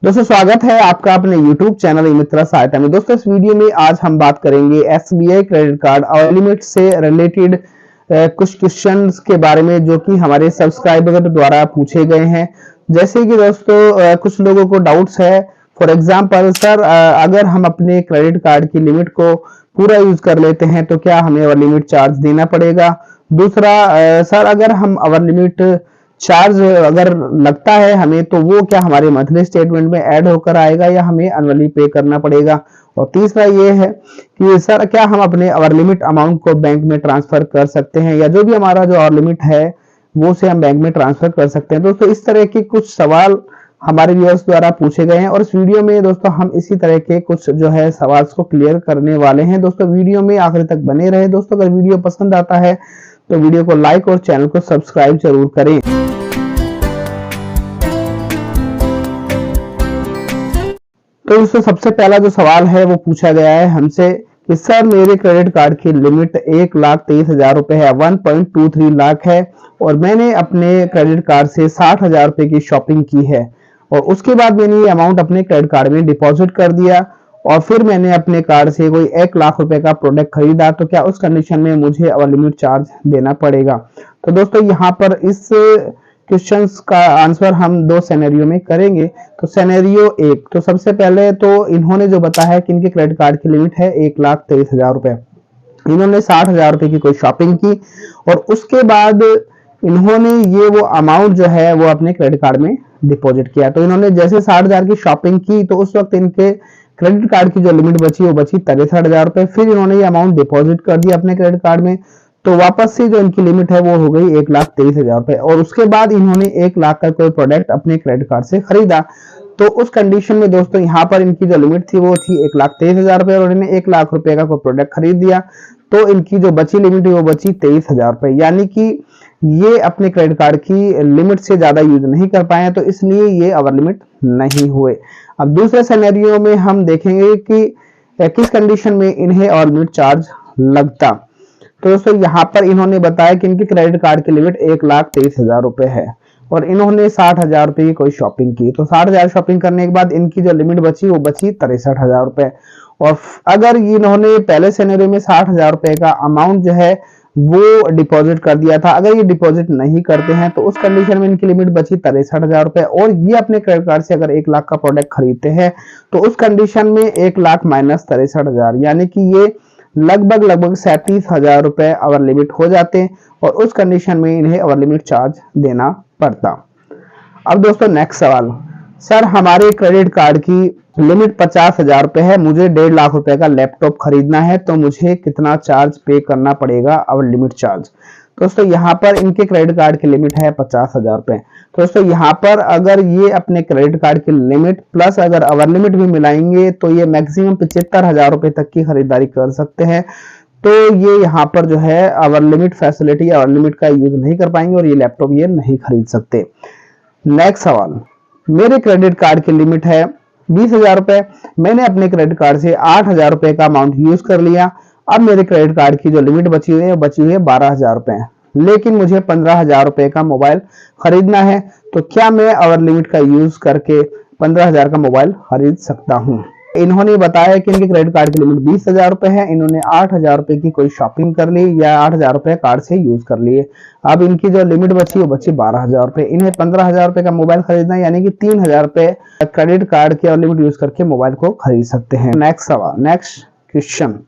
दोस्तों स्वागत है आपका अपने YouTube चैनल मित्रा सहायता में। दोस्तों इस वीडियो में आज हम बात करेंगे SBI क्रेडिट कार्ड और लिमिट से रिलेटेड कुछ क्वेश्चंस के बारे में जो कि हमारे सब्सक्राइबर द्वारा पूछे गए हैं। जैसे कि दोस्तों कुछ लोगों को डाउट्स है, फॉर एग्जांपल सर अगर हम अपने क्रेडिट कार्ड की लिमिट को पूरा यूज कर लेते हैं तो क्या हमें ओवर लिमिट चार्ज देना पड़ेगा। दूसरा सर अगर हम ओवर लिमिट चार्ज अगर लगता है हमें तो वो क्या हमारे मंथली स्टेटमेंट में ऐड होकर आएगा या हमें एनुअली पे करना पड़ेगा। और तीसरा ये है कि सर क्या हम अपने ओवर लिमिट अमाउंट को बैंक में ट्रांसफर कर सकते हैं या जो भी हमारा जो ओवर लिमिट है वो से हम बैंक में ट्रांसफर कर सकते हैं। दोस्तों इस तरह के कुछ सवाल हमारे व्यूअर्स द्वारा पूछे गए हैं और इस वीडियो में दोस्तों हम इसी तरह के कुछ जो है सवाल को क्लियर करने वाले हैं। दोस्तों वीडियो में आखिर तक बने रहे। दोस्तों अगर वीडियो पसंद आता है तो वीडियो को लाइक और चैनल को सब्सक्राइब जरूर करें। तो दोस्तों सबसे पहला जो सवाल है वो पूछा गया है हमसे कि सर मेरे क्रेडिट कार्ड की लिमिट 1,23,000 रुपए है, 1.23 लाख है और मैंने अपने क्रेडिट कार्ड से 60,000 रुपए की शॉपिंग की है और उसके बाद मैंने ये अमाउंट अपने क्रेडिट कार्ड में डिपॉजिट कर दिया और फिर मैंने अपने कार्ड से कोई 1 लाख रुपए का प्रोडक्ट खरीदा, तो क्या उस कंडीशन में मुझे ओवर लिमिट चार्ज देना पड़ेगा। तो दोस्तों यहाँ पर इस क्वेश्चंस का आंसर हम दो सिनेरियो में करेंगे। तो सिनेरियो एक, तो सबसे पहले तो इन्होंने जो बताया है कि इनके क्रेडिट कार्ड की लिमिट है 1,23,000 रुपए, इन्होंने 60,000 रुपए की कोई शॉपिंग की और उसके बाद इन्होंने ये वो अमाउंट जो है वो अपने क्रेडिट कार्ड में डिपॉजिट किया। तो इन्होंने जैसे 60,000 की शॉपिंग की तो उस वक्त इनके क्रेडिट कार्ड की जो लिमिट बची वो बची 63,000 रुपए। फिर इन्होंने ये अमाउंट डिपॉजिट कर दिया अपने क्रेडिट कार्ड में, तो वापस से जो इनकी लिमिट है वो हो गई 1,23,000 रुपए और उसके बाद इन्होंने 1 लाख का कोई प्रोडक्ट अपने क्रेडिट कार्ड से खरीदा। तो उस कंडीशन में दोस्तों यहाँ पर इनकी जो लिमिट थी वो थी 1,23,000 रुपए और इन्होंने 1 लाख रुपए का कोई प्रोडक्ट खरीद दिया, तो इनकी जो बची लिमिट है वो बची 23,000 रुपए। यानी कि ये अपने क्रेडिट कार्ड की लिमिट से ज्यादा यूज नहीं कर पाए, तो इसलिए ये ओवर लिमिट नहीं हुए। अब दूसरे सिनेरियो में हम देखेंगे कि किस कंडीशन में इन्हें ओवर लिमिट चार्ज लगता। तो दोस्तों यहाँ पर इन्होंने बताया कि इनकी क्रेडिट कार्ड की लिमिट 1,23,000 रुपए है और इन्होंने 60,000 रुपए की कोई शॉपिंग की। तो 60,000 शॉपिंग करने के बाद इनकी जो लिमिट बची वो बची 63,000 रुपए। और अगर इन्होंने पहले सिनेरियो में 60,000 रुपए का अमाउंट जो है वो डिपॉजिट कर दिया था, अगर ये डिपॉजिट नहीं करते हैं तो उस कंडीशन में इनकी लिमिट बची 63,000 रुपए और ये अपने क्रेडिट कार्ड से अगर 1 लाख का प्रोडक्ट खरीदते हैं तो उस कंडीशन में 1 लाख माइनस 63,000 यानी कि ये लगभग 37,000 रुपए ओवर लिमिट हो जाते और उस कंडीशन में इन्हें ओवर लिमिट चार्ज देना पड़ता। अब दोस्तों नेक्स्ट सवाल, सर हमारे क्रेडिट कार्ड की लिमिट 50,000 रुपए है, मुझे 1.5 लाख रुपए का लैपटॉप खरीदना है, तो मुझे कितना चार्ज पे करना पड़ेगा ओवर लिमिट चार्ज। दोस्तों यहाँ पर इनके क्रेडिट कार्ड की लिमिट है 50,000 रुपए। तो दोस्तों यहाँ पर अगर ये अपने क्रेडिट कार्ड की लिमिट प्लस अगर ओवर लिमिट भी मिलाएंगे तो ये मैक्सिमम 75,000 रुपए तक की खरीदारी कर सकते हैं। तो ये यहाँ पर जो है over limit facility over limit का यूज नहीं कर पाएंगे और ये लैपटॉप ये नहीं खरीद सकते। नेक्स्ट सवाल, मेरे क्रेडिट कार्ड की लिमिट है 20,000 रुपए, मैंने अपने क्रेडिट कार्ड से 8,000 रुपए का अमाउंट यूज कर लिया, अब मेरे क्रेडिट कार्ड की जो लिमिट बची हुई है 12,000 रुपए, लेकिन मुझे 15,000 रुपए का मोबाइल खरीदना है, तो क्या मैं ओवर लिमिट का यूज करके 15,000 का मोबाइल खरीद सकता हूँ। इन्होंने बताया कि इनके क्रेडिट कार्ड की लिमिट 20,000 रुपए है, इन्होंने 8,000 रुपए की कोई शॉपिंग कर ली या 8,000 रुपए कार्ड से यूज कर लिए, अब इनकी जो लिमिट बची वो बची 12,000 रुपए, इन्हें 15,000 रुपए का मोबाइल खरीदना है, यानी कि 3,000 रुपए क्रेडिट कार्ड के लिमिट यूज करके मोबाइल को खरीद सकते हैं। नेक्स्ट सवाल, नेक्स्ट क्वेश्चन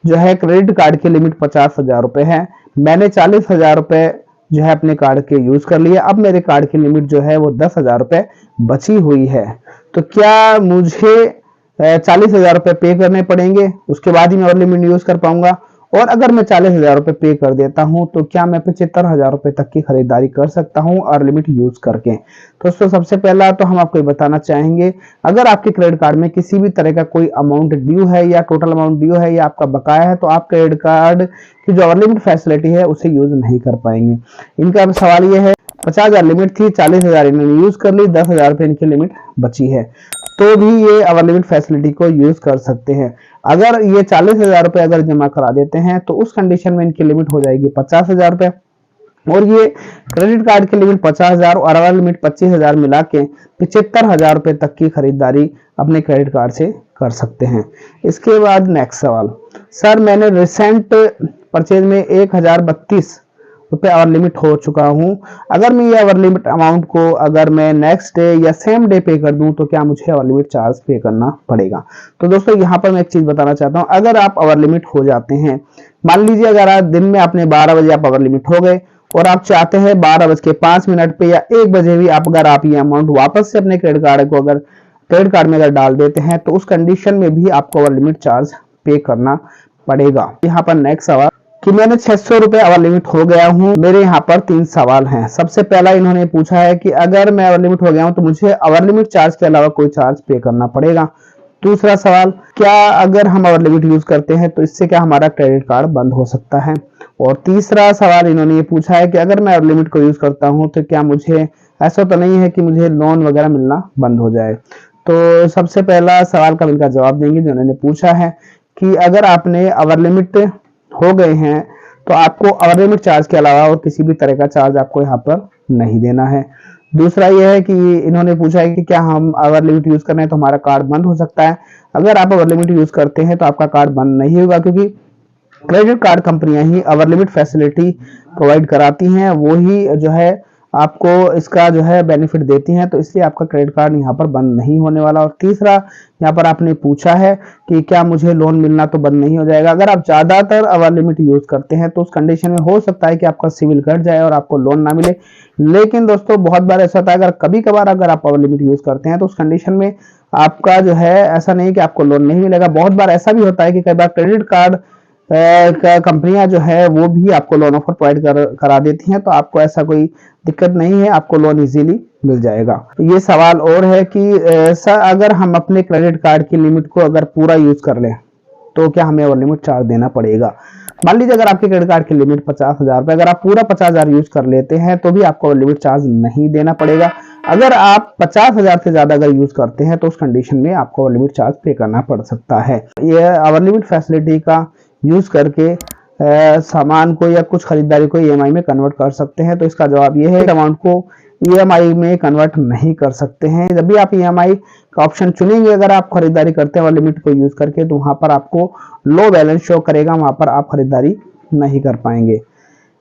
जो है, क्रेडिट कार्ड की लिमिट 50,000 रुपए है, मैंने 40,000 रुपए जो है अपने कार्ड के यूज कर लिए, अब मेरे कार्ड की लिमिट जो है वो 10,000 रुपए बची हुई है, तो क्या मुझे 40,000 रुपए पे करने पड़ेंगे, उसके बाद ही मैं ओवर लिमिट यूज कर पाऊंगा। और अगर मैं 40,000 रुपए पे कर देता हूं तो क्या मैं 75,000 रुपए तक की खरीदारी कर सकता हूं और लिमिट यूज करके। दोस्तों सबसे पहला तो हम आपको बताना चाहेंगे, अगर आपके क्रेडिट कार्ड में किसी भी तरह का कोई अमाउंट ड्यू है या टोटल अमाउंट ड्यू है या आपका बकाया है तो आप क्रेडिट कार्ड की जो ओवर लिमिट फैसिलिटी है उसे यूज नहीं कर पाएंगे। इनका सवाल ये है 50,000 लिमिट थी, 40,000 इन्होंने यूज कर ली, 10,000 रुपए इनकी लिमिट बची है, तो भी ये ओवर लिमिट फैसिलिटी को यूज कर सकते हैं। अगर ये 40,000 रुपए अगर जमा करा देते हैं तो उस कंडीशन में इनकी लिमिट हो जाएगी 50,000 रुपए और ये क्रेडिट कार्ड की लिमिट 50,000 और अवर लिमिट 25,000 मिला के 75,000 रुपए तक की खरीदारी अपने क्रेडिट कार्ड से कर सकते हैं। इसके बाद नेक्स्ट सवाल, सर मैंने रिसेंट परचेज में 1,032 रुपए अवर लिमिट हो चुका हूं, अगर मैं ये अवर लिमिट अमाउंट को अगर मैं नेक्स्ट डे या सेम डे पे कर दूं तो क्या मुझे अवर लिमिट चार्ज पे करना पड़ेगा? तो दोस्तों यहाँ पर मैं एक चीज बताना चाहता हूँ, अगर आप अवर लिमिट हो जाते हैं, मान लीजिए अगर आज दिन में आपने 12 बजे आप अवर लिमिट हो गए और आप चाहते हैं 12:05 पे या 1 बजे भी अगर आप ये अमाउंट वापस से अपने क्रेडिट कार्ड को अगर क्रेडिट कार्ड में अगर डाल देते हैं तो उस कंडीशन में भी आपको ओवर लिमिट चार्ज पे करना पड़ेगा। यहाँ पर नेक्स्ट सवाल कि मैंने 600 रुपए ओवर लिमिट हो गया हूँ। मेरे यहाँ पर 3 सवाल हैं। सबसे पहला इन्होंने पूछा है कि अगर मैं ओवर लिमिट हो गया हूँ तो मुझे ओवर लिमिट चार्ज के अलावा कोई चार्ज पे करना पड़ेगा। दूसरा सवाल, क्या अगर हम ओवर लिमिट यूज करते हैं तो इससे क्या हमारा क्रेडिट कार्ड बंद हो सकता है? और तीसरा सवाल इन्होंने ये पूछा है कि अगर मैं ओवर लिमिट को यूज करता हूँ तो क्या मुझे ऐसा तो नहीं है कि मुझे लोन वगैरह मिलना बंद हो जाए? तो सबसे पहला सवाल का इनका जवाब देंगे जो इन्होंने पूछा है कि अगर आपने ओवर लिमिट हो गए हैं तो आपको ओवर लिमिट चार्ज के अलावा और किसी भी तरह का चार्ज आपको यहाँ पर नहीं देना है। दूसरा यह है कि इन्होंने पूछा है कि क्या हम ओवर लिमिट यूज कर रहे हैं तो हमारा कार्ड बंद हो सकता है? अगर आप ओवर लिमिट यूज करते हैं तो आपका कार्ड बंद नहीं होगा, क्योंकि क्रेडिट कार्ड कंपनियां ही ओवर लिमिट फैसिलिटी प्रोवाइड कराती हैं, वो ही जो है आपको इसका जो है बेनिफिट देती हैं, तो इसलिए आपका क्रेडिट कार्ड यहाँ पर बंद नहीं होने वाला। और तीसरा यहाँ पर आपने पूछा है कि क्या मुझे लोन मिलना तो बंद नहीं हो जाएगा? अगर आप ज्यादातर ओवर लिमिट यूज करते हैं तो उस कंडीशन में हो सकता है कि आपका सिविल घट जाए और आपको लोन ना मिले। लेकिन दोस्तों बहुत बार ऐसा होता है, अगर कभी कभार अगर आप ओवर लिमिट यूज करते हैं तो उस कंडीशन में आपका जो है ऐसा नहीं कि आपको लोन नहीं मिलेगा। बहुत बार ऐसा भी होता है कि कई बार क्रेडिट कार्ड कंपनियां जो है वो भी आपको लोन ऑफर प्रोवाइड करा देती हैं, तो आपको ऐसा कोई दिक्कत नहीं है, आपको लोन इजीली मिल जाएगा। ये सवाल और है कि सर अगर हम अपने क्रेडिट कार्ड की लिमिट को अगर पूरा यूज कर लें तो क्या हमें ओवर लिमिट चार्ज देना पड़ेगा? मान लीजिए अगर आपके क्रेडिट कार्ड की लिमिट 50,000 रुपए, अगर आप पूरा 50,000 यूज कर लेते हैं तो भी आपको ओवर लिमिट चार्ज नहीं देना पड़ेगा। अगर आप 50,000 से ज्यादा अगर यूज करते हैं तो उस कंडीशन में आपको ओवर लिमिट चार्ज पे करना पड़ सकता है। ये ओवर लिमिट फैसिलिटी का यूज करके सामान को या कुछ खरीदारी को ईएमआई में कन्वर्ट कर सकते हैं। तो इसका जवाब ये है, अमाउंट को ईएमआई में कन्वर्ट नहीं कर सकते हैं। जब भी आप ईएमआई का ऑप्शन चुनेंगे अगर आप खरीदारी करते हैं लिमिट को यूज करके, तो वहां पर आपको लो बैलेंस शो करेगा, वहां पर आप खरीदारी नहीं कर पाएंगे।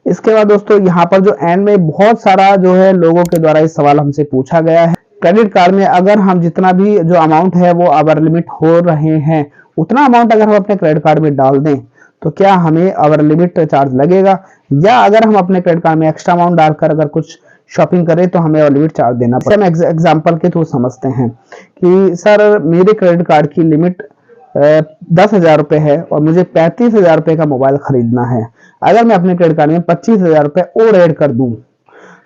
इसके बाद दोस्तों यहाँ पर जो एंड में बहुत सारा जो है लोगों के द्वारा इस सवाल हमसे पूछा गया है, क्रेडिट कार्ड में अगर हम जितना भी जो अमाउंट है वो ओवर लिमिट हो रहे हैं उतना अमाउंट अगर हम अपने क्रेडिट कार्ड में डाल दें तो क्या हमें ओवर लिमिट चार्ज लगेगा, या अगर हम अपने क्रेडिट कार्ड में एक्स्ट्रा अमाउंट डालकर अगर कुछ शॉपिंग करें तो हमें ओवर लिमिट चार्ज देना पड़ेगा। हम एग्जांपल के थ्रू समझते हैं कि सर मेरे क्रेडिट कार्ड की लिमिट 10,000 रुपए है और मुझे 35,000 रुपए का मोबाइल खरीदना है। अगर मैं अपने क्रेडिट कार्ड में 25,000 रुपए और ऐड कर दूं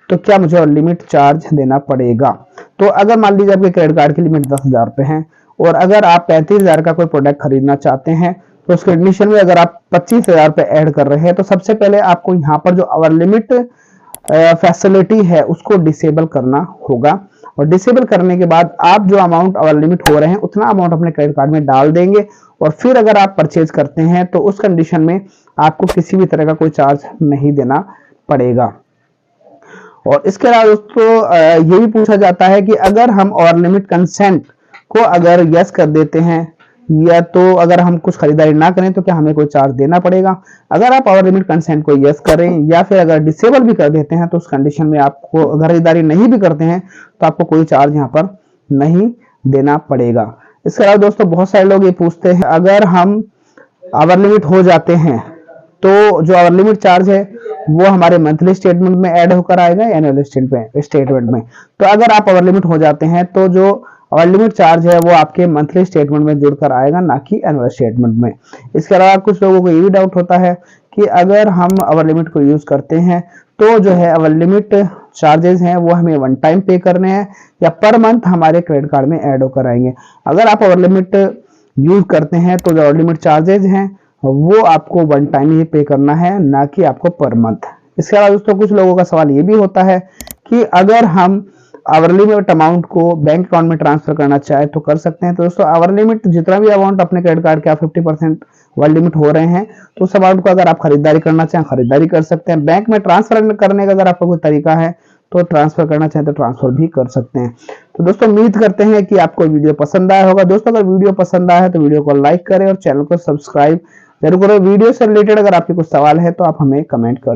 तो क्या मुझे लिमिट चार्ज देना पड़ेगा? तो अगर मान लीजिए आपके क्रेडिट कार्ड की लिमिट 10,000 रुपए है और अगर आप 35,000 का कोई प्रोडक्ट खरीदना चाहते हैं तो उस कंडीशन में अगर आप 25,000 रुपए ऐड कर रहे हैं तो सबसे पहले आपको यहाँ पर जो ओवर लिमिट फैसिलिटी है उसको डिसेबल करना होगा, और डिसेबल करने के बाद आप जो अमाउंट ओवर लिमिट हो रहे हैं उतना अमाउंट अपने क्रेडिट कार्ड में डाल देंगे, और फिर अगर आप परचेज करते हैं तो उस कंडीशन में आपको किसी भी तरह का कोई चार्ज नहीं देना पड़ेगा। और इसके अलावा दोस्तों ये भी पूछा जाता है कि अगर हम ओवर लिमिट कंसेंट को अगर यस कर देते हैं या तो अगर हम कुछ खरीदारी ना करें तो क्या हमें कोई चार्ज देना पड़ेगा? अगर आप ओवर लिमिट कंसेंट को यस करें या फिर अगर डिसेबल भी कर देते हैं तो उस कंडीशन में आपको खरीदारी नहीं भी करते हैं तो आपको कोई चार्ज यहाँ पर नहीं देना पड़ेगा। इसके अलावा दोस्तों बहुत सारे लोग ये पूछते हैं अगर हम ओवर लिमिट हो जाते हैं तो जो ओवर लिमिट चार्ज है वो हमारे मंथली स्टेटमेंट में ऐड होकर आएगा या एनुअल स्टेटमेंट में। तो अगर आप ओवर लिमिट हो जाते हैं तो जो ओवर लिमिट चार्ज है वो आपके मंथली स्टेटमेंट में जुड़कर आएगा, ना कि एनुअल स्टेटमेंट में। इसके अलावा कुछ लोगों को ये भी डाउट होता है कि अगर हम ओवर लिमिट को यूज करते हैं तो जो है ओवर लिमिट चार्जेस हैं वो हमें वन टाइम पे करने हैं या पर मंथ हमारे क्रेडिट कार्ड में ऐड होकर आएंगे। अगर आप ओवर लिमिट यूज करते हैं तो जो ओवर लिमिट चार्जेस हैं वो आपको वन टाइम ही पे करना है, ना कि आपको पर मंथ। इसके अलावा दोस्तों कुछ लोगों का सवाल ये भी होता है कि अगर हम ओवर लिमिट अमाउंट को बैंक अकाउंट में ट्रांसफर करना चाहे तो कर सकते हैं। तो दोस्तों ओवर लिमिट जितना भी अमाउंट अपने क्रेडिट कार्ड का 50% वर्ड लिमिट हो रहे हैं, तो उस अमाउंट को अगर आप खरीदारी करना चाहें खरीदारी कर सकते हैं। बैंक में ट्रांसफर करने का अगर आपका कोई तरीका है तो ट्रांसफर करना चाहें तो ट्रांसफर भी कर सकते हैं। तो दोस्तों उम्मीद करते हैं कि आपको वीडियो पसंद आया होगा। दोस्तों अगर वीडियो पसंद आया है तो वीडियो को लाइक करें और चैनल को सब्सक्राइब जरूर करें। वीडियो से रिलेटेड अगर आपके कुछ सवाल है तो आप हमें कमेंट कर सकते हैं।